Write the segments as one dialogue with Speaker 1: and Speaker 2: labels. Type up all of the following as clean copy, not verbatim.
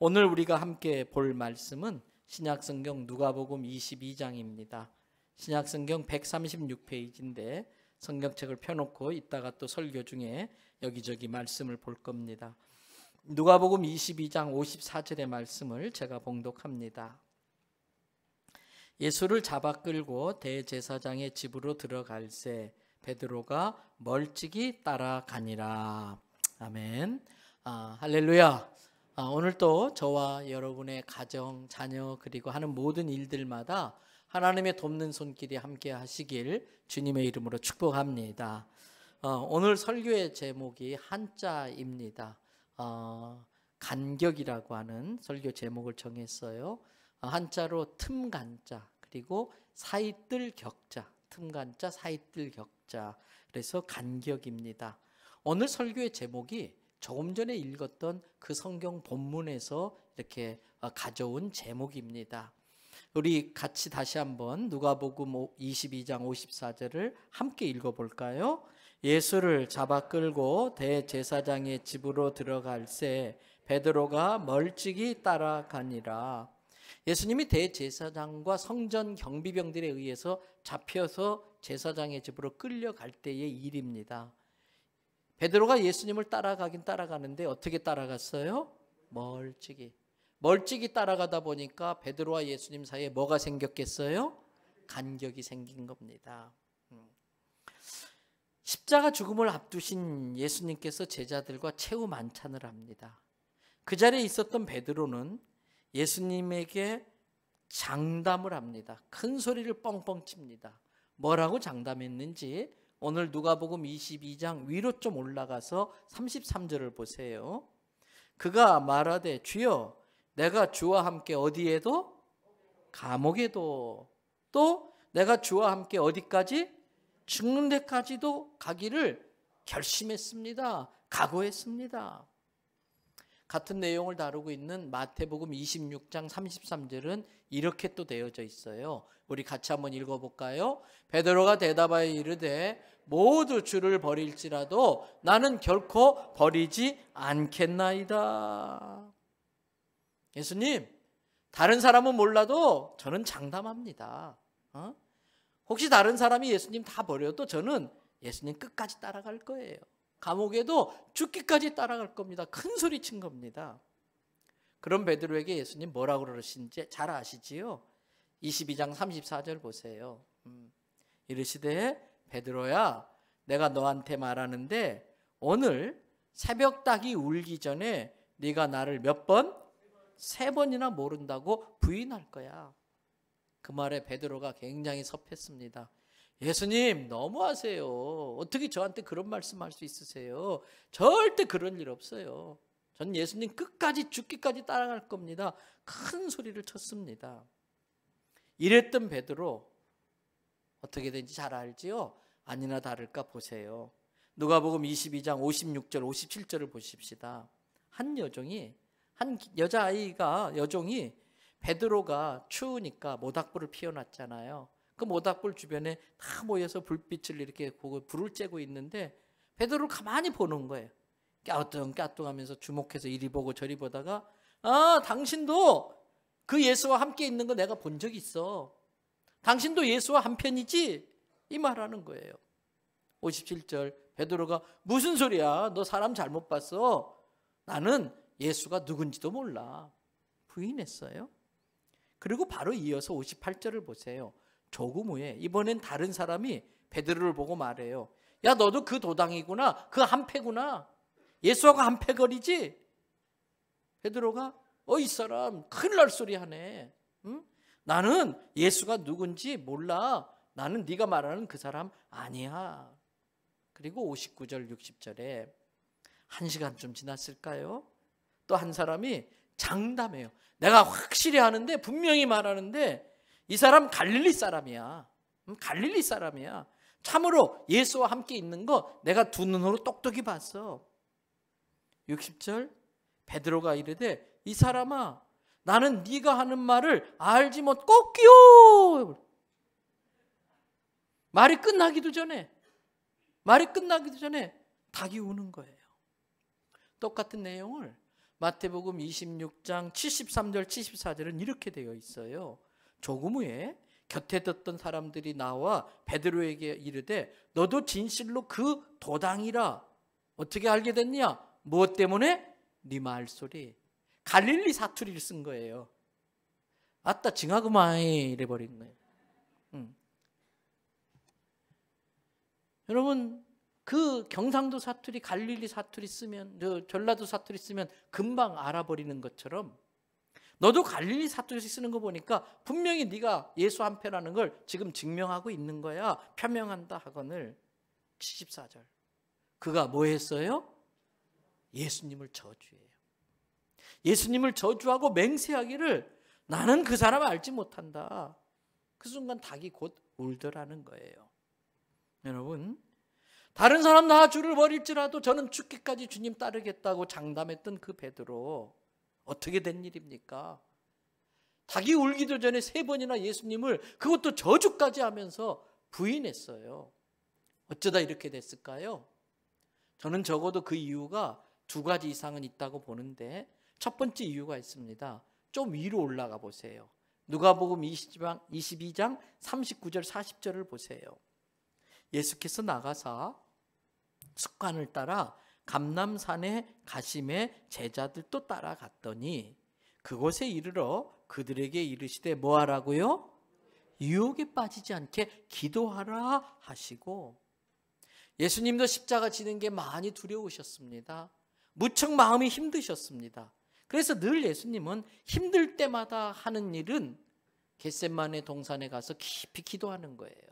Speaker 1: 오늘 우리가 함께 볼 말씀은 신약성경 누가복음 22장입니다. 신약성경 136페이지인데 성경책을 펴놓고 이따가 또 설교 중에 여기저기 말씀을 볼 겁니다. 누가복음 22장 54절의 말씀을 제가 봉독합니다. 예수를 잡아 끌고 대제사장의 집으로 들어갈새 베드로가 멀찍이 따라가니라. 아멘. 할렐루야. 오늘 또 저와 여러분의 가정, 자녀 그리고 하는 모든 일들마다 하나님의 돕는 손길이 함께 하시길 주님의 이름으로 축복합니다. 오늘 설교의 제목이 한자입니다. 간격이라고 하는 설교 제목을 정했어요. 한자로 틈간자 그리고 사이뜰 격자, 틈간자 사이뜰 격자, 그래서 간격입니다. 오늘 설교의 제목이 조금 전에 읽었던 그 성경 본문에서 이렇게 가져온 제목입니다. 우리 같이 다시 한번 누가복음 22장 54절을 함께 읽어볼까요? 예수를 잡아 끌고 대제사장의 집으로 들어갈새 베드로가 멀찍이 따라가니라. 예수님이 대제사장과 성전 경비병들에 의해서 잡혀서 제사장의 집으로 끌려갈 때의 일입니다. 베드로가 예수님을 따라가긴 따라가는데 어떻게 따라갔어요? 멀찍이 따라가다 보니까 베드로와 예수님 사이에 뭐가 생겼겠어요? 간격이 생긴 겁니다. 십자가 죽음을 앞두신 예수님께서 제자들과 최후 만찬을 합니다. 그 자리에 있었던 베드로는 예수님에게 장담을 합니다. 큰 소리를 뻥뻥 칩니다. 뭐라고 장담했는지 오늘 누가복음 22장 위로 좀 올라가서 33절을 보세요. 그가 말하되 주여 내가 주와 함께 어디에도? 감옥에도, 또 내가 주와 함께 어디까지? 죽는 데까지도 가기를 결심했습니다. 각오했습니다. 같은 내용을 다루고 있는 마태복음 26장 33절은 이렇게 또 되어져 있어요. 우리 같이 한번 읽어볼까요? 베드로가 대답하여 이르되 모두 주를 버릴지라도 나는 결코 버리지 않겠나이다. 예수님, 다른 사람은 몰라도 저는 장담합니다. 혹시 다른 사람이 예수님 다 버려도 저는 예수님 끝까지 따라갈 거예요. 감옥에도 죽기까지 따라갈 겁니다. 큰 소리 친 겁니다. 그럼 베드로에게 예수님 뭐라고 그러신지 잘 아시지요? 22장 34절 보세요. 이르시되 베드로야 내가 너한테 말하는데 오늘 새벽 닭이 울기 전에 네가 나를 몇 번? 3번이나 모른다고 부인할 거야. 그 말에 베드로가 굉장히 섭했습니다. 예수님 너무하세요. 어떻게 저한테 그런 말씀할 수 있으세요? 절대 그런 일 없어요. 전 예수님 끝까지 죽기까지 따라갈 겁니다. 큰 소리를 쳤습니다. 이랬던 베드로 어떻게 된지 잘 알지요? 아니나 다를까 보세요. 누가복음 22장 56절 57절을 보십시다. 한 여종이 베드로가 추우니까 모닥불을 피워놨잖아요. 그 모닥불 주변에 다 모여서 불빛을 이렇게 보고 불을 쬐고 있는데 베드로를 가만히 보는 거예요. 까뚱까뚱하면서 주목해서 이리 보고 저리 보다가 당신도 그 예수와 함께 있는 거 내가 본 적 있어. 당신도 예수와 한편이지? 이 말하는 거예요. 57절 베드로가 무슨 소리야? 너 사람 잘못 봤어. 나는 예수가 누군지도 몰라. 부인했어요. 그리고 바로 이어서 58절을 보세요. 조금 후에 이번엔 다른 사람이 베드로를 보고 말해요. 야 너도 그 도당이구나. 그 한패구나. 예수하고 한패거리지? 베드로가 이 사람 큰일 날 소리 하네. 응? 나는 예수가 누군지 몰라. 나는 네가 말하는 그 사람 아니야. 그리고 59절 60절에 1시간쯤 지났을까요? 또 한 사람이 장담해요. 내가 확실히 하는데 분명히 말하는데 이 사람 갈릴리 사람이야. 갈릴리 사람이야. 참으로 예수와 함께 있는 거 내가 두 눈으로 똑똑히 봤어. 60절 베드로가 이르되 이 사람아 나는 네가 하는 말을 알지 못 꼭기요. 말이 끝나기도 전에 닭이 우는 거예요. 똑같은 내용을 마태복음 26장 73절 74절은 이렇게 되어 있어요. 조금 후에 곁에 뒀던 사람들이 나와 베드로에게 이르되 너도 진실로 그 도당이라 어떻게 알게 됐냐? 무엇 때문에? 네 말소리. 갈릴리 사투리를 쓴 거예요. 아따 징하구마이 이래버린 거예요. 여러분 그 경상도 사투리, 갈릴리 사투리 쓰면, 전라도 사투리 쓰면 금방 알아버리는 것처럼 너도 갈릴리 사투리 쓰는 거 보니까 분명히 네가 예수 한 패라는 걸 지금 증명하고 있는 거야. 표명한다 하거늘. 74절. 그가 뭐 했어요? 예수님을 저주해요. 예수님을 저주하고 맹세하기를 나는 그 사람을 알지 못한다. 그 순간 닭이 곧 울더라는 거예요. 여러분, 다른 사람 나 주를 버릴지라도 저는 죽기까지 주님 따르겠다고 장담했던 그 베드로 어떻게 된 일입니까? 닭이 울기도 전에 3번이나 예수님을, 그것도 저주까지 하면서 부인했어요. 어쩌다 이렇게 됐을까요? 저는 적어도 그 이유가 2가지 이상은 있다고 보는데, 첫 번째 이유가 있습니다. 좀 위로 올라가 보세요. 누가복음 22장 39절 40절을 보세요. 예수께서 나가사 습관을 따라 감람산에 가심에 제자들도 따라갔더니 그곳에 이르러 그들에게 이르시되 뭐하라고요? 유혹에 빠지지 않게 기도하라 하시고, 예수님도 십자가 지는 게 많이 두려우셨습니다. 무척 마음이 힘드셨습니다. 그래서 늘 예수님은 힘들 때마다 하는 일은 겟세마네 동산에 가서 깊이 기도하는 거예요.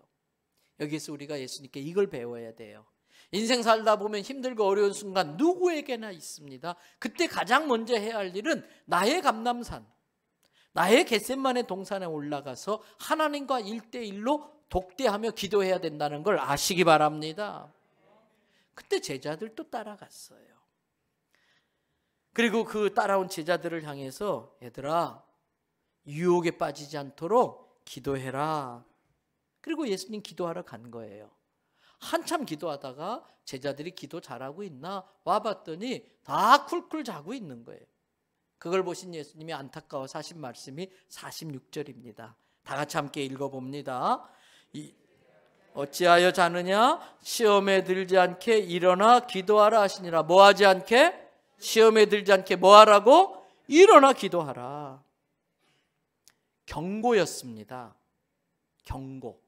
Speaker 1: 여기서 우리가 예수님께 이걸 배워야 돼요. 인생 살다 보면 힘들고 어려운 순간 누구에게나 있습니다. 그때 가장 먼저 해야 할 일은 나의 감람산, 나의 겟세마네 동산에 올라가서 하나님과 1대1로 독대하며 기도해야 된다는 걸 아시기 바랍니다. 그때 제자들도 따라갔어요. 그리고 그 따라온 제자들을 향해서 얘들아 유혹에 빠지지 않도록 기도해라. 그리고 예수님 기도하러 간 거예요. 한참 기도하다가 제자들이 기도 잘하고 있나 와봤더니 다 쿨쿨 자고 있는 거예요. 그걸 보신 예수님이 안타까워서 하신 말씀이 46절입니다. 다 같이 함께 읽어봅니다. 어찌하여 자느냐? 시험에 들지 않게 일어나 기도하라 하시니라. 뭐 하지 않게? 시험에 들지 않게 뭐 하라고? 일어나 기도하라. 경고였습니다. 경고.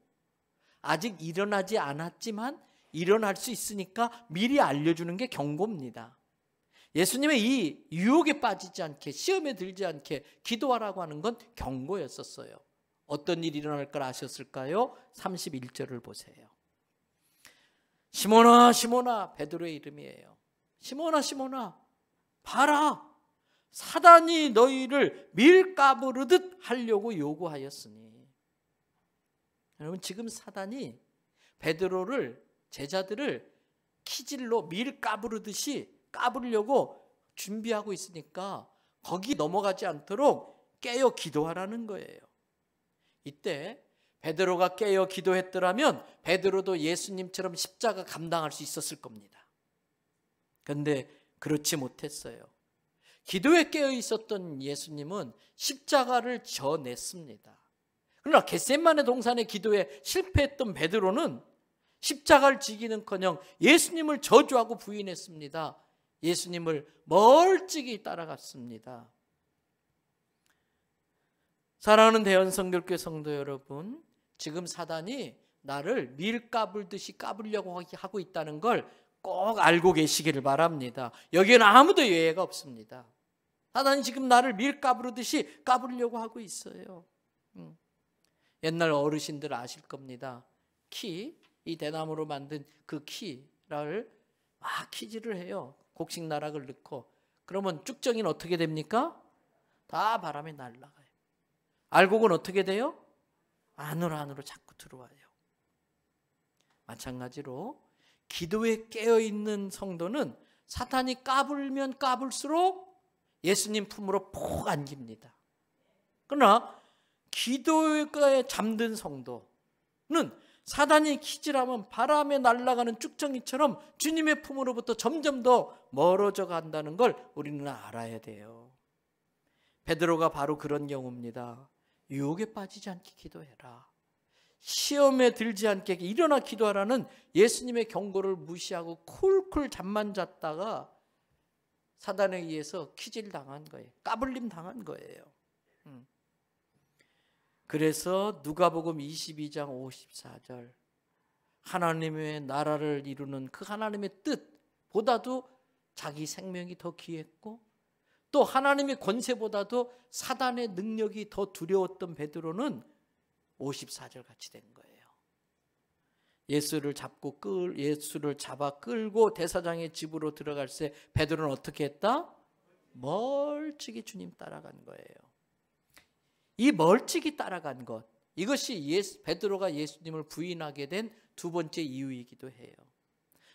Speaker 1: 아직 일어나지 않았지만 일어날 수 있으니까 미리 알려주는 게 경고입니다. 예수님의 이 유혹에 빠지지 않게, 시험에 들지 않게 기도하라고 하는 건 경고였었어요. 어떤 일이 일어날 걸 아셨을까요? 31절을 보세요. 시몬아 시몬아, 베드로의 이름이에요. 시몬아 시몬아, 봐라, 사단이 너희를 밀가부르듯 하려고 요구하였으니. 여러분, 지금 사단이 베드로를, 제자들을 키질로 밀가부르듯이 까부려고 준비하고 있으니까 거기 넘어가지 않도록 깨어 기도하라는 거예요. 이때 베드로가 깨어 기도했더라면 베드로도 예수님처럼 십자가 감당할 수 있었을 겁니다. 그런데 그렇지 못했어요. 기도에 깨어 있었던 예수님은 십자가를 져냈습니다. 그러나 겟세마네 동산의 기도에 실패했던 베드로는 십자가를 지기는커녕 예수님을 저주하고 부인했습니다. 예수님을 멀찍이 따라갔습니다. 사랑하는 대연성결교회 성도 여러분, 지금 사단이 나를 밀 까불듯이 까불려고 하고 있다는 걸 꼭 알고 계시기를 바랍니다. 여기에는 아무도 예외가 없습니다. 사단이 지금 나를 밀 까부르듯이 까불려고 하고 있어요. 옛날 어르신들 아실 겁니다. 키, 이 대나무로 만든 그 키를 막 키질을 해요. 곡식 나락을 넣고. 그러면 쭉정이는 어떻게 됩니까? 다 바람에 날아가요. 알곡은 어떻게 돼요? 안으로 자꾸 들어와요. 마찬가지로 기도에 깨어있는 성도는 사탄이 까불면 까불수록 예수님 품으로 푹 안깁니다. 그러나 기도에 잠든 성도는 사단이 키질하면 바람에 날아가는 쭉정이처럼 주님의 품으로부터 점점 더 멀어져 간다는 걸 우리는 알아야 돼요. 베드로가 바로 그런 경우입니다. 유혹에 빠지지 않게 기도해라. 시험에 들지 않게 일어나 기도하라는 예수님의 경고를 무시하고 쿨쿨 잠만 잤다가 사단에 의해서 키질당한 거예요. 까불림 당한 거예요. 그래서 누가복음 22장 54절 하나님의 나라를 이루는 그 하나님의 뜻보다도 자기 생명이 더 귀했고 또 하나님의 권세보다도 사단의 능력이 더 두려웠던 베드로는 54절 같이 된 거예요. 예수를 잡아 끌고 대사장의 집으로 들어갈 때 베드로는 어떻게 했다? 멀찍이 주님 따라간 거예요. 이 멀찍이 따라간 것, 이것이 베드로가 예수님을 부인하게 된 두 번째 이유이기도 해요.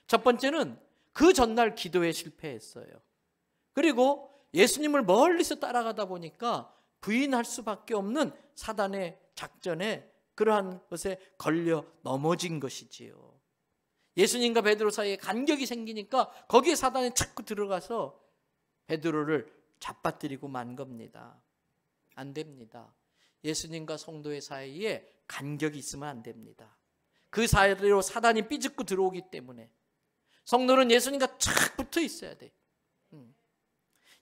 Speaker 1: 첫 번째는 그 전날 기도에 실패했어요. 그리고 예수님을 멀리서 따라가다 보니까 부인할 수밖에 없는 사단의 작전에 그러한 것에 걸려 넘어진 것이지요. 예수님과 베드로 사이에 간격이 생기니까 거기에 사단이 자꾸 들어가서 베드로를 잡아뜨리고 만 겁니다. 안 됩니다. 예수님과 성도의 사이에 간격이 있으면 안 됩니다. 그 사이로 사단이 삐집고 들어오기 때문에 성도는 예수님과 착 붙어 있어야 돼.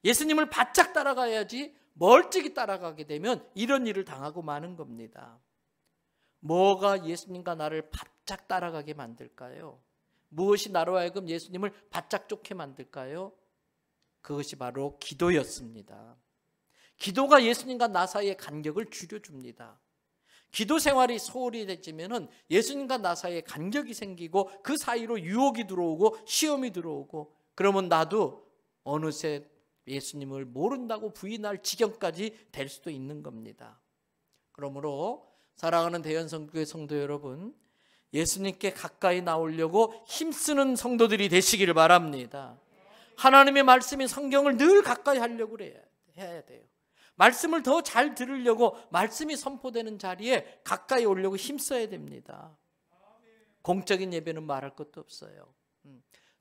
Speaker 1: 예수님을 바짝 따라가야지 멀찍이 따라가게 되면 이런 일을 당하고 마는 겁니다. 뭐가 예수님과 나를 바짝 따라가게 만들까요? 무엇이 나로 하여금 예수님을 바짝 쫓게 만들까요? 그것이 바로 기도였습니다. 기도가 예수님과 나 사이의 간격을 줄여줍니다. 기도 생활이 소홀히 되지면은 예수님과 나 사이에 간격이 생기고 그 사이로 유혹이 들어오고 시험이 들어오고 그러면 나도 어느새 예수님을 모른다고 부인할 지경까지 될 수도 있는 겁니다. 그러므로 사랑하는 대연성교회 성도 여러분, 예수님께 가까이 나오려고 힘쓰는 성도들이 되시기를 바랍니다. 하나님의 말씀인 성경을 늘 가까이 하려고 해야 돼요. 말씀을 더 잘 들으려고 말씀이 선포되는 자리에 가까이 오려고 힘써야 됩니다. 공적인 예배는 말할 것도 없어요.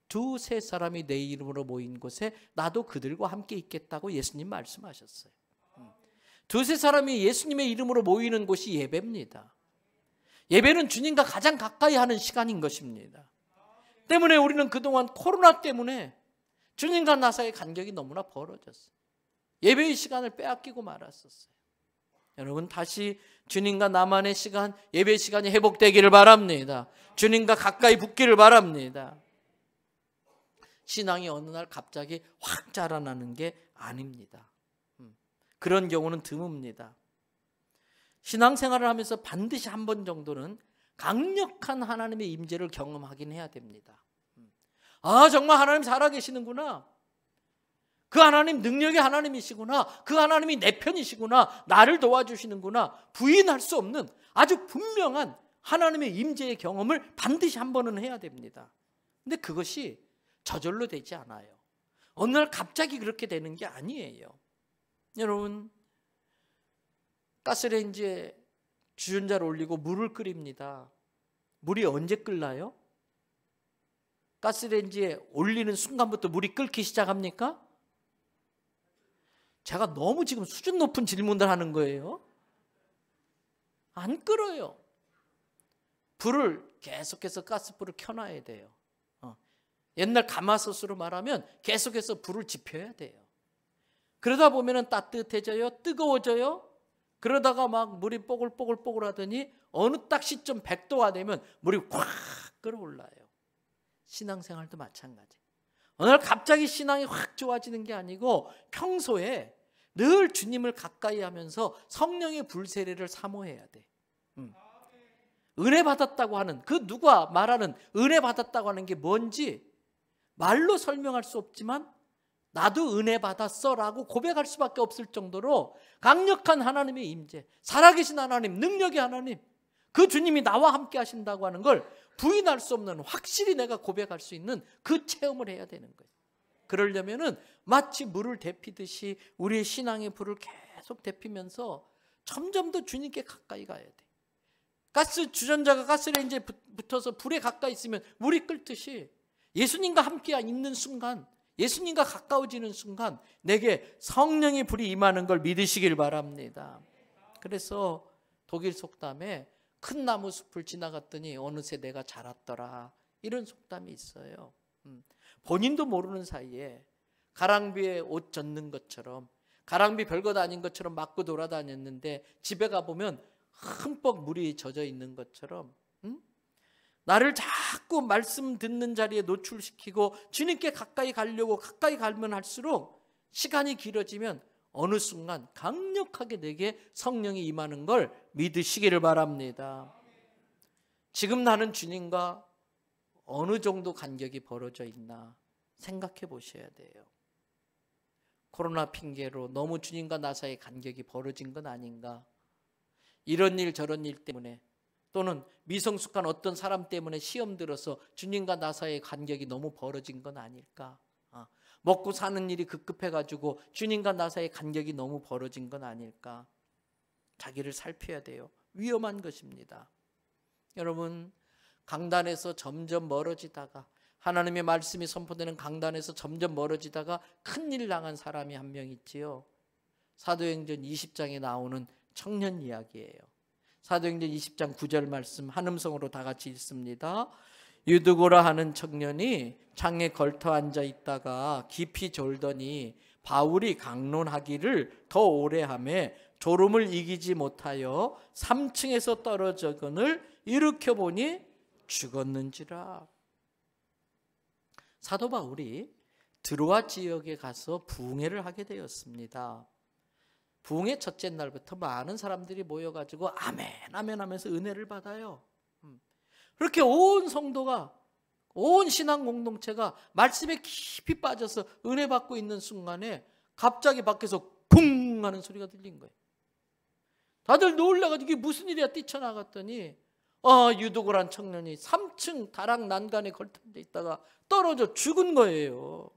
Speaker 1: 두세 사람이 내 이름으로 모인 곳에 나도 그들과 함께 있겠다고 예수님 말씀하셨어요. 두세 사람이 예수님의 이름으로 모이는 곳이 예배입니다. 예배는 주님과 가장 가까이 하는 시간인 것입니다. 때문에 우리는 그동안 코로나 때문에 주님과 나 사이의 간격이 너무나 벌어졌어요. 예배의 시간을 빼앗기고 말았었어요. 여러분 다시 주님과 나만의 시간, 예배 시간이 회복되기를 바랍니다. 주님과 가까이 붙기를 바랍니다. 신앙이 어느 날 갑자기 확 자라나는 게 아닙니다. 그런 경우는 드뭅니다. 신앙생활을 하면서 반드시 한 번 정도는 강력한 하나님의 임재를 경험하긴 해야 됩니다. 아, 정말 하나님 살아계시는구나. 그 하나님 능력의 하나님이시구나. 그 하나님이 내 편이시구나. 나를 도와주시는구나. 부인할 수 없는 아주 분명한 하나님의 임재의 경험을 반드시 한 번은 해야 됩니다. 근데 그것이 저절로 되지 않아요. 어느 날 갑자기 그렇게 되는 게 아니에요. 여러분, 가스레인지에 주전자를 올리고 물을 끓입니다. 물이 언제 끓나요? 가스레인지에 올리는 순간부터 물이 끓기 시작합니까? 제가 너무 지금 수준 높은 질문을 하는 거예요. 안 끓어요. 불을 계속해서 가스불을 켜놔야 돼요. 옛날 가마솥으로 말하면 계속해서 불을 지펴야 돼요. 그러다 보면 따뜻해져요. 뜨거워져요. 그러다가 막 물이 뽀글뽀글 하더니 어느 딱 시점 100도가 되면 물이 확 끓어올라요. 신앙생활도 마찬가지. 어느 날 갑자기 신앙이 확 좋아지는 게 아니고 평소에 늘 주님을 가까이 하면서 성령의 불세례를 사모해야 돼. 은혜 받았다고 하는 그 누가 말하는 은혜 받았다고 하는 게 뭔지 말로 설명할 수 없지만 나도 은혜 받았어 라고 고백할 수밖에 없을 정도로 강력한 하나님의 임재, 살아계신 하나님, 능력의 하나님, 그 주님이 나와 함께 하신다고 하는 걸 부인할 수 없는, 확실히 내가 고백할 수 있는 그 체험을 해야 되는 거예요. 그러려면은 마치 물을 데피듯이 우리의 신앙의 불을 계속 데피면서 점점 더 주님께 가까이 가야 돼. 가스 주전자가 가스레인지에 붙어서 불에 가까이 있으면 물이 끓듯이 예수님과 함께 있는 순간, 예수님과 가까워지는 순간 내게 성령의 불이 임하는 걸 믿으시길 바랍니다. 그래서 독일 속담에 큰 나무 숲을 지나갔더니 어느새 내가 자랐더라, 이런 속담이 있어요. 본인도 모르는 사이에 가랑비에 옷 젖는 것처럼, 가랑비 별것 아닌 것처럼 맞고 돌아다녔는데 집에 가보면 흠뻑 물이 젖어 있는 것처럼, 나를 자꾸 말씀 듣는 자리에 노출시키고 주님께 가까이 가려고 가까이 가면 할수록 시간이 길어지면 어느 순간 강력하게 내게 성령이 임하는 걸 믿으시기를 바랍니다. 지금 나는 주님과 어느 정도 간격이 벌어져 있나 생각해 보셔야 돼요. 코로나 핑계로 너무 주님과 나 사이의 간격이 벌어진 건 아닌가? 이런 일 저런 일 때문에, 또는 미성숙한 어떤 사람 때문에 시험 들어서 주님과 나 사이의 간격이 너무 벌어진 건 아닐까? 먹고 사는 일이 급급해가지고 주님과 나 사이의 간격이 너무 벌어진 건 아닐까? 자기를 살펴야 돼요. 위험한 것입니다. 여러분, 강단에서 점점 멀어지다가, 하나님의 말씀이 선포되는 강단에서 점점 멀어지다가 큰일 당한 사람이 한 명 있지요. 사도행전 20장에 나오는 청년 이야기예요. 사도행전 20장 9절 말씀 한 음성으로 다 같이 읽습니다. 유두고라 하는 청년이 창에 걸터 앉아 있다가 깊이 졸더니 바울이 강론하기를 더 오래 하매 졸음을 이기지 못하여 3층에서 떨어져건을 일으켜 보니 죽었는지라. 사도 바울이 드로아 지역에 가서 부흥회를 하게 되었습니다. 부흥회 첫째 날부터 많은 사람들이 모여가지고 아멘 아멘 하면서 은혜를 받아요. 그렇게 온 성도가, 온 신앙 공동체가 말씀에 깊이 빠져서 은혜 받고 있는 순간에 갑자기 밖에서 쿵 하는 소리가 들린 거예요. 다들 놀라가지고 이게 무슨 일이야 뛰쳐나갔더니 유두고란 청년이 3층 다락 난간에 걸터져 있다가 떨어져 죽은 거예요.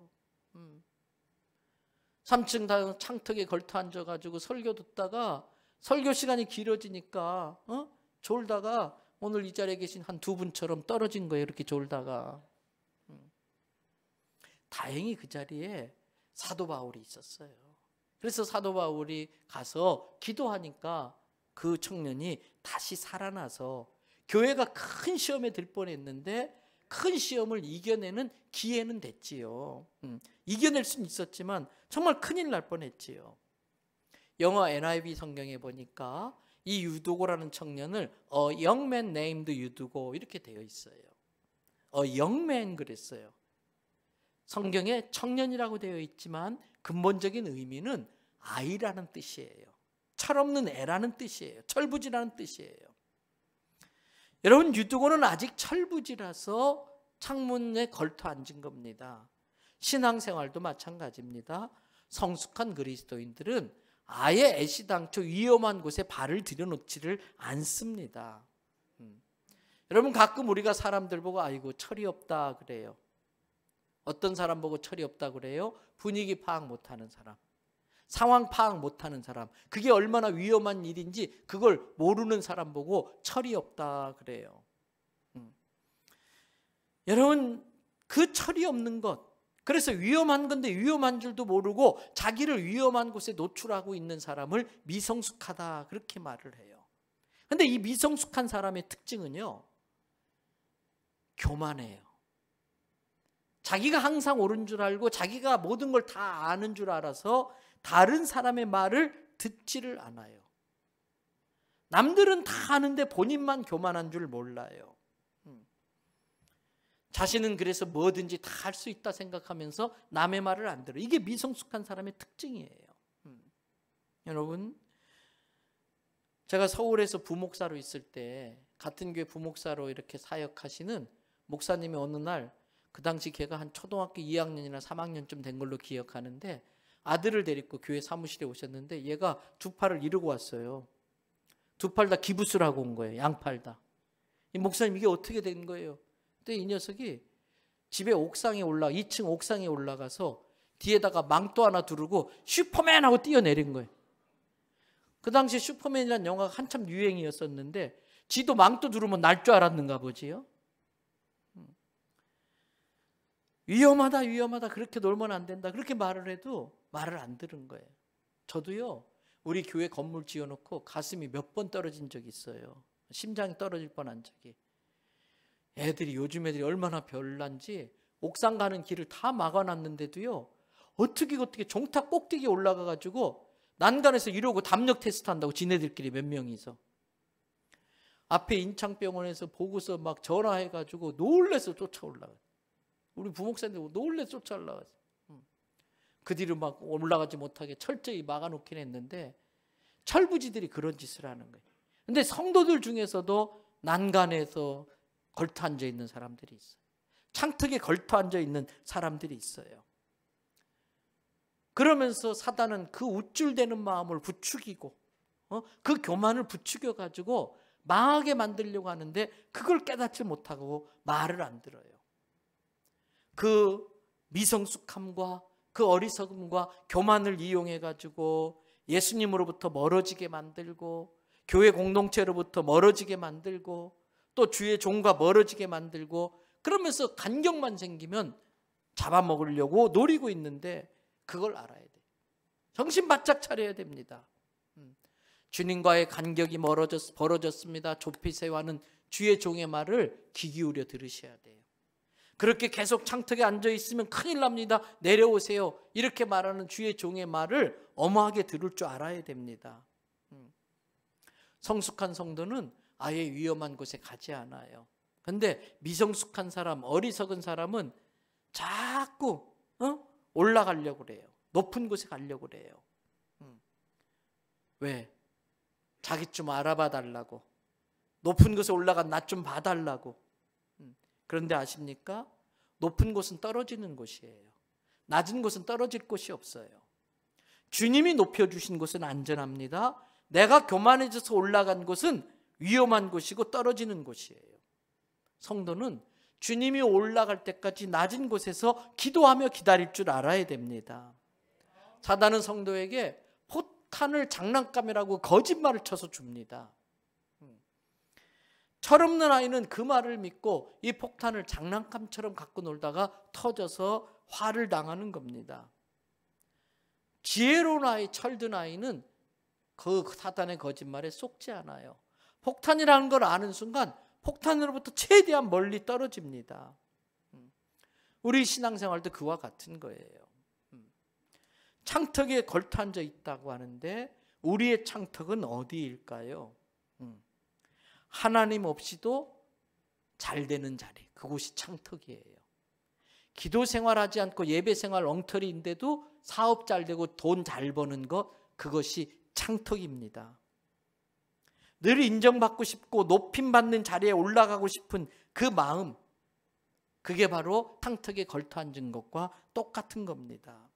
Speaker 1: 3층 창턱에 걸터 앉아가지고 설교 듣다가 설교 시간이 길어지니까 졸다가 오늘 이 자리에 계신 한 두 분처럼 떨어진 거예요. 이렇게 졸다가. 다행히 그 자리에 사도 바울이 있었어요. 그래서 사도 바울이 가서 기도하니까 그 청년이 다시 살아나서 교회가 큰 시험에 들 뻔했는데 큰 시험을 이겨내는 기회는 됐지요. 이겨낼 수는 있었지만 정말 큰일 날 뻔했지요. 영어 NIV 성경에 보니까 이 유두고라는 청년을 A young man named 유두고 이렇게 되어 있어요. A young man 그랬어요. 성경에 청년이라고 되어 있지만 근본적인 의미는 아이라는 뜻이에요. 철없는 애라는 뜻이에요. 철부지라는 뜻이에요. 여러분, 유두고는 아직 철부지라서 창문에 걸터 앉은 겁니다. 신앙생활도 마찬가지입니다. 성숙한 그리스도인들은 아예 애시당초 위험한 곳에 발을 들여놓지를 않습니다. 여러분, 가끔 우리가 사람들 보고 아이고 철이 없다 그래요. 어떤 사람 보고 철이 없다 그래요? 분위기 파악 못하는 사람, 상황 파악 못하는 사람, 그게 얼마나 위험한 일인지 그걸 모르는 사람 보고 철이 없다 그래요. 여러분, 그 철이 없는 것, 그래서 위험한 건데 위험한 줄도 모르고 자기를 위험한 곳에 노출하고 있는 사람을 미성숙하다 그렇게 말을 해요. 그런데 이 미성숙한 사람의 특징은요, 교만해요. 자기가 항상 옳은 줄 알고 자기가 모든 걸 다 아는 줄 알아서 다른 사람의 말을 듣지를 않아요. 남들은 다 아는데 본인만 교만한 줄 몰라요. 자신은 그래서 뭐든지 다 할 수 있다 생각하면서 남의 말을 안 들어요. 이게 미성숙한 사람의 특징이에요. 여러분, 제가 서울에서 부목사로 있을 때 같은 교회 부목사로 이렇게 사역하시는 목사님이 어느 날, 그 당시 걔가 한 초등학교 2학년이나 3학년쯤 된 걸로 기억하는데 아들을 데리고 교회 사무실에 오셨는데 얘가 두 팔을 이루고 왔어요. 두 팔 다 기부스를 하고 온 거예요. 양팔 다. 이 목사님 이게 어떻게 된 거예요? 그때 이 녀석이 집에 옥상에 2층 옥상에 올라가서 뒤에다가 망토 하나 두르고 슈퍼맨 하고 뛰어내린 거예요. 그 당시 슈퍼맨이라는 영화가 한참 유행이었었는데 지도 망토 두르면 날 줄 알았는가 보지요. 위험하다 위험하다 그렇게 놀면 안 된다 그렇게 말을 해도 말을 안 들은 거예요. 저도요 우리 교회 건물 지어놓고 가슴이 몇 번 떨어진 적이 있어요. 심장이 떨어질 뻔한 적이. 요즘 애들이 얼마나 별난지 옥상 가는 길을 다 막아놨는데도요 어떻게 종탑 꼭대기에 올라가가지고 난간에서 이러고 담력 테스트 한다고 지네들끼리 몇 명이서 앞에 인창병원에서 보고서 막 전화해가지고 놀래서 쫓아 올라가요. 우리 부목사님들 놀래서 쫓아 올라가서 그 뒤로 막 올라가지 못하게 철저히 막아놓긴 했는데 철부지들이 그런 짓을 하는 거예요. 근데 성도들 중에서도 난간에서 걸터 앉아 있는 사람들이 있어요. 창턱에 걸터 앉아 있는 사람들이 있어요. 그러면서 사단은 그 우쭐대는 마음을 부추기고 그 교만을 부추겨 가지고 망하게 만들려고 하는데 그걸 깨닫지 못하고 말을 안 들어요. 그 미성숙함과 그 어리석음과 교만을 이용해 가지고 예수님으로부터 멀어지게 만들고 교회 공동체로부터 멀어지게 만들고 또 주의 종과 멀어지게 만들고 그러면서 간격만 생기면 잡아먹으려고 노리고 있는데 그걸 알아야 돼요. 정신 바짝 차려야 됩니다. 주님과의 간격이 벌어졌습니다. 좁히세요하는 주의 종의 말을 귀 기울여 들으셔야 돼요. 그렇게 계속 창턱에 앉아 있으면 큰일 납니다. 내려오세요. 이렇게 말하는 주의 종의 말을 엄하게 들을 줄 알아야 됩니다. 성숙한 성도는 아예 위험한 곳에 가지 않아요. 그런데 미성숙한 사람, 어리석은 사람은 자꾸 올라가려고 그래요. 높은 곳에 가려고 그래요. 왜? 자기 좀 알아봐 달라고. 높은 곳에 올라간 나 좀 봐달라고. 그런데 아십니까? 높은 곳은 떨어지는 곳이에요. 낮은 곳은 떨어질 곳이 없어요. 주님이 높여주신 곳은 안전합니다. 내가 교만해져서 올라간 곳은 위험한 곳이고 떨어지는 곳이에요. 성도는 주님이 올라갈 때까지 낮은 곳에서 기도하며 기다릴 줄 알아야 됩니다. 사단은 성도에게 폭탄을 장난감이라고 거짓말을 쳐서 줍니다. 철없는 아이는 그 말을 믿고 이 폭탄을 장난감처럼 갖고 놀다가 터져서 화를 당하는 겁니다. 지혜로운 아이, 철든 아이는 그 사단의 거짓말에 속지 않아요. 폭탄이라는 걸 아는 순간 폭탄으로부터 최대한 멀리 떨어집니다. 우리 신앙생활도 그와 같은 거예요. 창턱에 걸터 앉아 있다고 하는데 우리의 창턱은 어디일까요? 하나님 없이도 잘 되는 자리, 그곳이 창턱이에요. 기도 생활하지 않고 예배 생활 엉터리인데도 사업 잘 되고 돈 잘 버는 것, 그것이 창턱입니다. 늘 인정받고 싶고 높임받는 자리에 올라가고 싶은 그 마음, 그게 바로 창턱에 걸터 앉은 것과 똑같은 겁니다.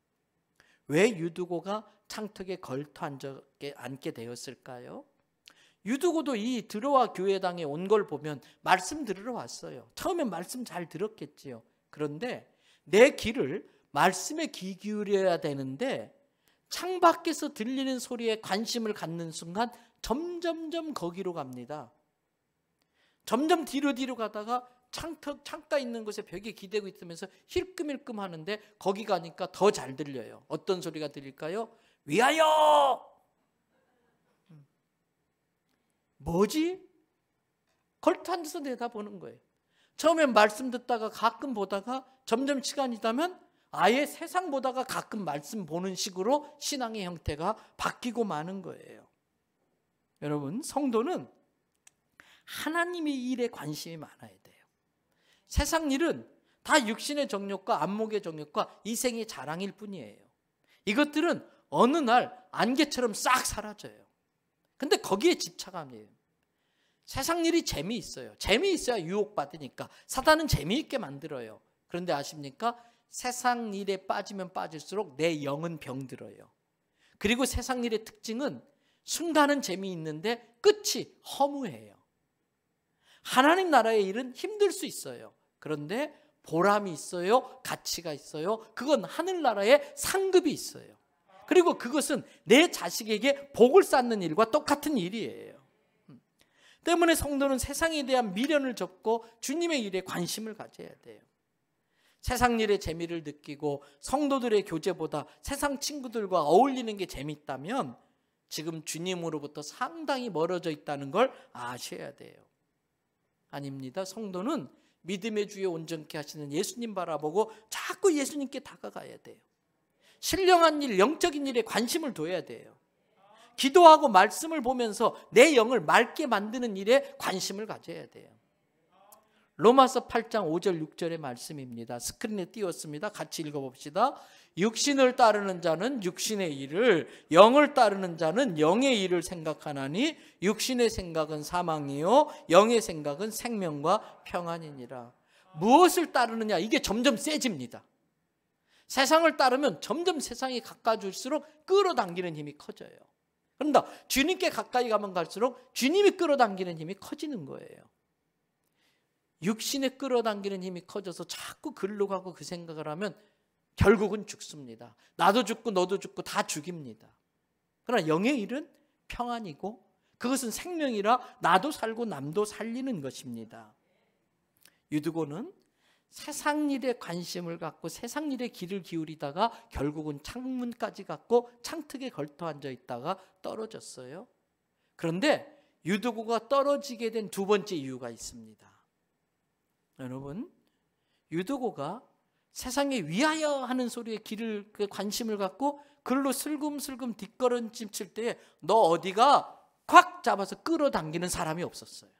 Speaker 1: 왜 유두고가 창턱에 걸터 앉게 되었을까요? 유두고도 이 드로아 교회당에 온 걸 보면 말씀 들으러 왔어요. 처음엔 말씀 잘 들었겠지요. 그런데 내 귀를 말씀에 귀 기울여야 되는데 창밖에서 들리는 소리에 관심을 갖는 순간 점점점 거기로 갑니다. 점점 뒤로 가다가 창가 있는 곳에 벽에 기대고 있으면서 힐끔힐끔 하는데 거기 가니까 더 잘 들려요. 어떤 소리가 들릴까요? 위하여! 뭐지? 걸터 앉아서 내다보는 거예요. 처음엔 말씀 듣다가 가끔 보다가 점점 시간이 지나면 아예 세상 보다가 가끔 말씀 보는 식으로 신앙의 형태가 바뀌고 마는 거예요. 여러분, 성도는 하나님의 일에 관심이 많아야 돼요. 세상 일은 다 육신의 정욕과 안목의 정욕과 이생의 자랑일 뿐이에요. 이것들은 어느 날 안개처럼 싹 사라져요. 근데 거기에 집착함이에요. 세상 일이 재미있어요. 재미있어야 유혹받으니까. 사단은 재미있게 만들어요. 그런데 아십니까? 세상 일에 빠지면 빠질수록 내 영은 병들어요. 그리고 세상 일의 특징은 순간은 재미있는데 끝이 허무해요. 하나님 나라의 일은 힘들 수 있어요. 그런데 보람이 있어요. 가치가 있어요. 그건 하늘나라의 상급이 있어요. 그리고 그것은 내 자식에게 복을 쌓는 일과 똑같은 일이에요. 때문에 성도는 세상에 대한 미련을 접고 주님의 일에 관심을 가져야 돼요. 세상 일의 재미를 느끼고 성도들의 교제보다 세상 친구들과 어울리는 게 재밌다면 지금 주님으로부터 상당히 멀어져 있다는 걸 아셔야 돼요. 아닙니다. 성도는 믿음의 주에 온전케 하시는 예수님 바라보고 자꾸 예수님께 다가가야 돼요. 신령한 일, 영적인 일에 관심을 둬야 돼요. 기도하고 말씀을 보면서 내 영을 맑게 만드는 일에 관심을 가져야 돼요. 로마서 8장 5절 6절의 말씀입니다. 스크린에 띄웠습니다. 같이 읽어봅시다. 육신을 따르는 자는 육신의 일을, 영을 따르는 자는 영의 일을 생각하나니 육신의 생각은 사망이요 영의 생각은 생명과 평안이니라. 무엇을 따르느냐, 이게 점점 세집니다. 세상을 따르면 점점 세상에 가까워질수록 끌어당기는 힘이 커져요. 그런데 주님께 가까이 가면 갈수록 주님이 끌어당기는 힘이 커지는 거예요. 육신에 끌어당기는 힘이 커져서 자꾸 글로 가고 그 생각을 하면 결국은 죽습니다. 나도 죽고 너도 죽고 다 죽입니다. 그러나 영의 일은 평안이고 그것은 생명이라 나도 살고 남도 살리는 것입니다. 유두고는 세상 일에 관심을 갖고 세상 일에 귀를 기울이다가 결국은 창문까지 갔고 창틀에 걸터 앉아 있다가 떨어졌어요. 그런데 유두고가 떨어지게 된 두 번째 이유가 있습니다. 여러분, 유두고가 세상에 위하여 하는 소리에 귀를 관심을 갖고 글로 슬금슬금 뒷걸음질 칠 때에 너 어디가 콱 잡아서 끌어당기는 사람이 없었어요.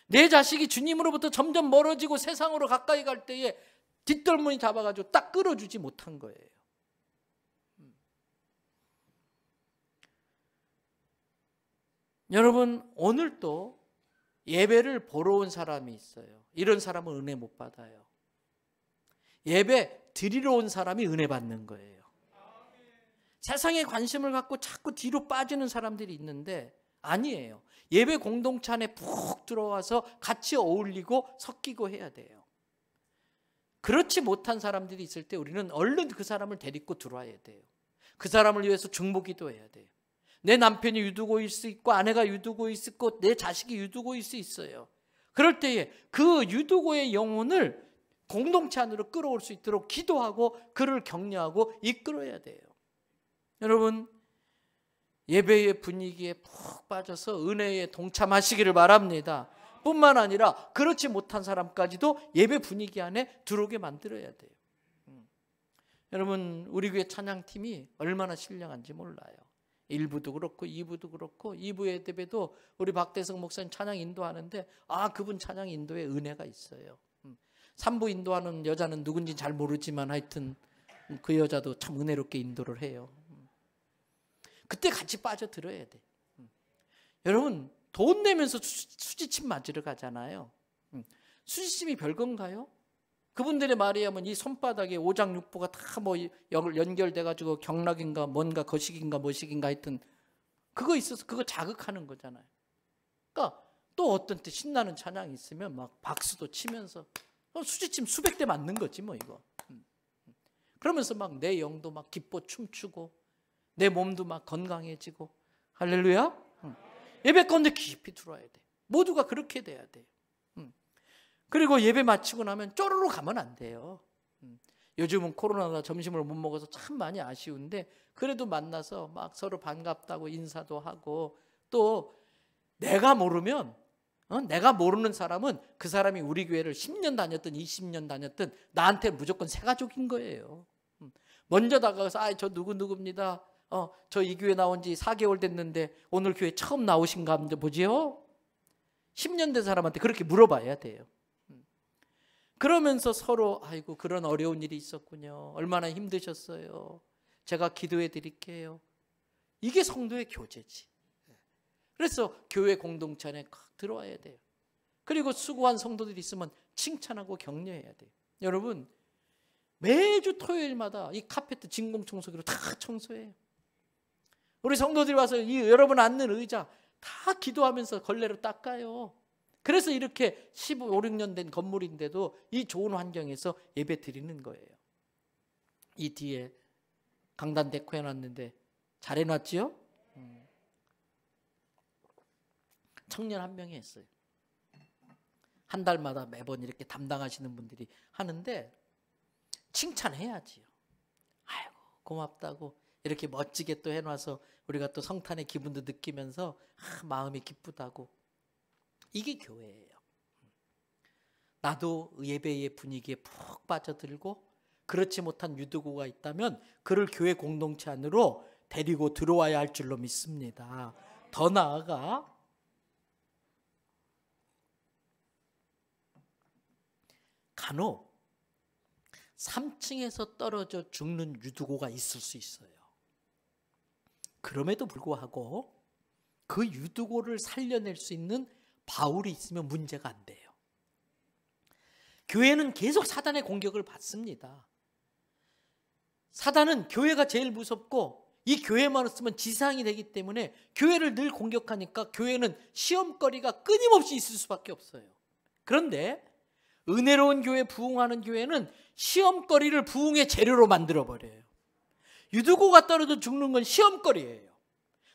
Speaker 1: 내 자식이 주님으로부터 점점 멀어지고 세상으로 가까이 갈 때에 뒷덜머니 잡아가지고 딱 끌어주지 못한 거예요. 여러분, 오늘도 예배를 보러 온 사람이 있어요. 이런 사람은 은혜 못 받아요. 예배 드리러 온 사람이 은혜 받는 거예요. 세상에 관심을 갖고 자꾸 뒤로 빠지는 사람들이 있는데 아니에요. 예배 공동체 안에 푹 들어와서 같이 어울리고 섞이고 해야 돼요. 그렇지 못한 사람들이 있을 때 우리는 얼른 그 사람을 데리고 들어와야 돼요. 그 사람을 위해서 중보기도 해야 돼요. 내 남편이 유두고일 수 있고 아내가 유두고일 수 있고 내 자식이 유두고일 수 있어요. 그럴 때에 그 유두고의 영혼을 공동체 안으로 끌어올 수 있도록 기도하고 그를 격려하고 이끌어야 돼요. 여러분, 예배의 분위기에 푹 빠져서 은혜에 동참하시기를 바랍니다. 뿐만 아니라 그렇지 못한 사람까지도 예배 분위기 안에 들어오게 만들어야 돼요. 여러분, 우리 교회 찬양팀이 얼마나 신령한지 몰라요. 1부도 그렇고 2부도 그렇고 2부 예배도 우리 박대성 목사님 찬양 인도하는데 그분 찬양 인도에 은혜가 있어요. 3부 인도하는 여자는 누군지 잘 모르지만 하여튼 그 여자도 참 은혜롭게 인도를 해요. 그때 같이 빠져들어야 돼. 여러분, 돈 내면서 수지침 맞으러 가잖아요. 수지침이 별건가요? 그분들의 말에 하면 이 손바닥에 오장육부가 다 뭐 연결돼가지고 경락인가 뭔가 거식인가 뭐식인가 하여튼 그거 있어서 그거 자극하는 거잖아요. 그러니까 또 어떤 때 신나는 찬양이 있으면 막 박수도 치면서 수지침 수백 대 맞는 거지 뭐 이거. 그러면서 막 내 영도 막 기뻐 춤추고 내 몸도 막 건강해지고 할렐루야. 예배 가운데 깊이 들어와야 돼. 모두가 그렇게 돼야 돼요. 그리고 예배 마치고 나면 쪼르르 가면 안 돼요. 요즘은 코로나라 점심을 못 먹어서 참 많이 아쉬운데 그래도 만나서 막 서로 반갑다고 인사도 하고 또 내가 모르면 내가 모르는 사람은 그 사람이 우리 교회를 10년 다녔든 20년 다녔든 나한테 무조건 새 가족인 거예요. 먼저 다가가서 저 누구입니다. 저 이 교회 나온 지 4개월 됐는데 오늘 교회 처음 나오신가 하면 보지요. 10년 된 사람한테 그렇게 물어봐야 돼요. 그러면서 서로 아이고 그런 어려운 일이 있었군요. 얼마나 힘드셨어요. 제가 기도해 드릴게요. 이게 성도의 교제지. 그래서 교회 공동체 안에 들어와야 돼요. 그리고 수고한 성도들이 있으면 칭찬하고 격려해야 돼요. 여러분, 매주 토요일마다 이 카페트 진공청소기로 다 청소해요. 우리 성도들이 와서 여러분 앉는 의자 다 기도하면서 걸레로 닦아요. 그래서 이렇게 15, 16년 된 건물인데도 이 좋은 환경에서 예배 드리는 거예요. 이 뒤에 강단 데코 해놨는데 잘 해놨지요? 청년 한 명이 했어요. 한 달마다 매번 이렇게 담당하시는 분들이 하는데 칭찬해야지요. 아이고 고맙다고 이렇게 멋지게 또 해놔서 우리가 또 성탄의 기분도 느끼면서 마음이 기쁘다고. 이게 교회예요. 나도 예배의 분위기에 푹 빠져들고 그렇지 못한 유두고가 있다면 그를 교회 공동체 안으로 데리고 들어와야 할 줄로 믿습니다. 더 나아가 간혹 3층에서 떨어져 죽는 유두고가 있을 수 있어요. 그럼에도 불구하고 그 유두고를 살려낼 수 있는 바울이 있으면 문제가 안 돼요. 교회는 계속 사단의 공격을 받습니다. 사단은 교회가 제일 무섭고 이 교회만 없으면 지상이 되기 때문에 교회를 늘 공격하니까 교회는 시험거리가 끊임없이 있을 수밖에 없어요. 그런데 은혜로운 교회, 부흥하는 교회는 시험거리를 부흥의 재료로 만들어버려요. 유두고가 떨어져 죽는 건 시험거리예요.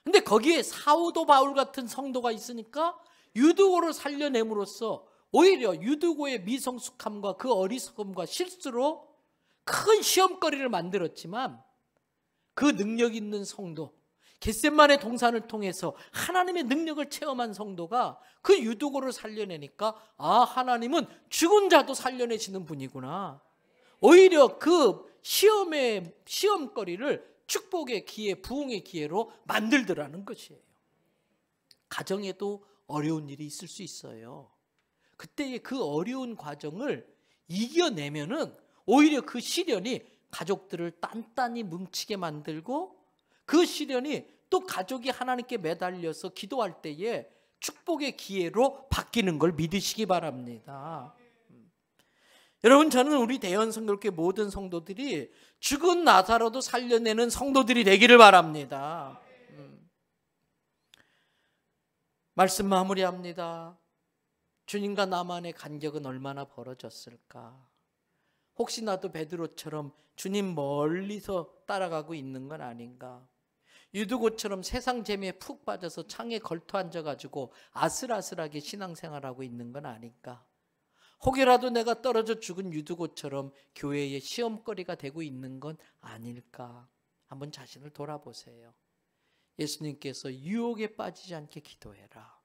Speaker 1: 근데 거기에 사도 바울 같은 성도가 있으니까 유두고를 살려냄으로써 오히려 유두고의 미성숙함과 그 어리석음과 실수로 큰 시험거리를 만들었지만 그 능력 있는 성도, 겟세마네 동산을 통해서 하나님의 능력을 체험한 성도가 그 유두고를 살려내니까 하나님은 죽은 자도 살려내시는 분이구나. 오히려 그 시험거리를 축복의 기회, 부흥의 기회로 만들더라는 것이에요. 가정에도 어려운 일이 있을 수 있어요. 그때의 그 어려운 과정을 이겨내면은 오히려 그 시련이 가족들을 단단히 뭉치게 만들고 그 시련이 또 가족이 하나님께 매달려서 기도할 때에 축복의 기회로 바뀌는 걸 믿으시기 바랍니다. 여러분, 저는 우리 대연성결교회 모든 성도들이 죽은 나사로도 살려내는 성도들이 되기를 바랍니다. 말씀 마무리합니다. 주님과 나만의 간격은 얼마나 벌어졌을까? 혹시 나도 베드로처럼 주님 멀리서 따라가고 있는 건 아닌가? 유두고처럼 세상 재미에 푹 빠져서 창에 걸터 앉아가지고 아슬아슬하게 신앙생활하고 있는 건 아닌가? 혹여라도 내가 떨어져 죽은 유두고처럼 교회의 시험거리가 되고 있는 건 아닐까? 한번 자신을 돌아보세요. 예수님께서 유혹에 빠지지 않게 기도해라.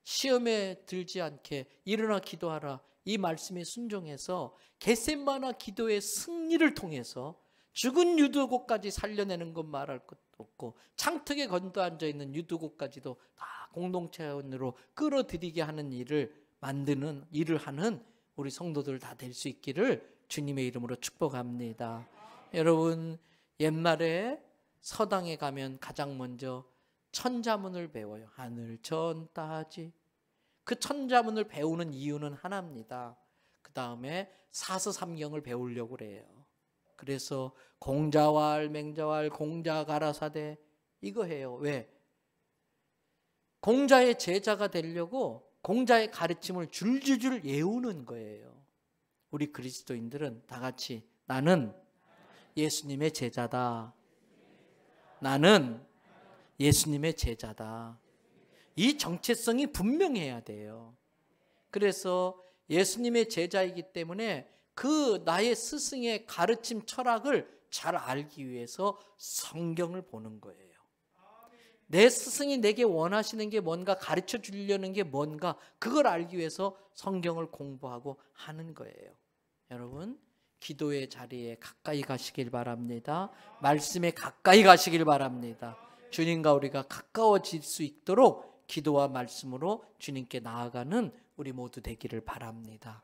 Speaker 1: 시험에 들지 않게 일어나 기도하라. 이 말씀에 순종해서 겟세마네 기도의 승리를 통해서 죽은 유두고까지 살려내는 것 말할 것도 없고 창턱에 건너 앉아있는 유두고까지도 다 공동체원으로 끌어들이게 하는 일을 만드는 일을 하는 우리 성도들 다 될 수 있기를 주님의 이름으로 축복합니다. 여러분, 옛날에 서당에 가면 가장 먼저 천자문을 배워요. 하늘 전 따지. 그 천자문을 배우는 이유는 하나입니다. 그 다음에 사서삼경을 배우려고 그래요. 그래서 공자왈, 맹자왈, 공자 가라사대 이거 해요. 왜? 공자의 제자가 되려고 공자의 가르침을 줄줄줄 외우는 거예요. 우리 그리스도인들은 다 같이 나는 예수님의 제자다. 나는 예수님의 제자다. 이 정체성이 분명해야 돼요. 그래서 예수님의 제자이기 때문에 그 나의 스승의 가르침 철학을 잘 알기 위해서 성경을 보는 거예요. 내 스승이 내게 원하시는 게 뭔가, 가르쳐 주려는 게 뭔가, 그걸 알기 위해서 성경을 공부하고 하는 거예요. 여러분, 기도의 자리에 가까이 가시길 바랍니다. 말씀에 가까이 가시길 바랍니다. 주님과 우리가 가까워질 수 있도록 기도와 말씀으로 주님께 나아가는 우리 모두 되기를 바랍니다.